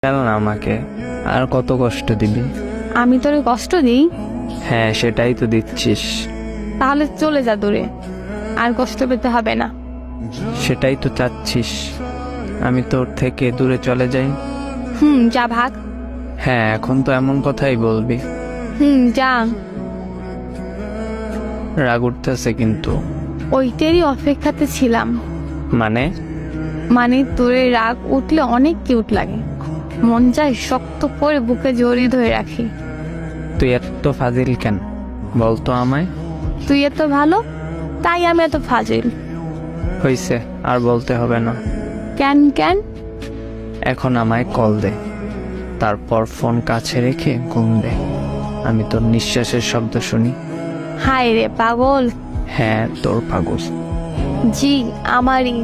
চল না আমাকে, আর কত কষ্ট দিবি? আমি তোরে কষ্ট দিই? হ্যাঁ, সেটাই তো দিচ্ছিস। তাহলে চলে যা দূরে, আর কষ্ট পেতে হবে না। সেটাই তো চাচ্ছিস আমি তোর থেকে দূরে চলে যাই? যা ভাগ। হ্যাঁ, এখন তো এমন কথাই বলবি? যা। রাগ উঠতেছে কিন্তু। ওইটারই অপেক্ষাতে ছিলাম। মানে? মানে তোরে রাগ উঠলে অনেক কিউট লাগে, মন চায় শক্ত করে বুকে জড়িয়ে ধরে রাখি। তুই এত ফাজিল কেন বলতো আমায়? তুই এত ভালো তাই আমি এত ফাজিল। হইছে, আর বলতে হবে না। কেন কেন? এখন আমায় কল দে, তারপর ফোন কাছে রেখে ঘুম দে। আমি তোর নিঃশ্বাসের শব্দ শুনি। হায় রে পাগল। হ্যাঁ, তোর পাগল। জি আমারই।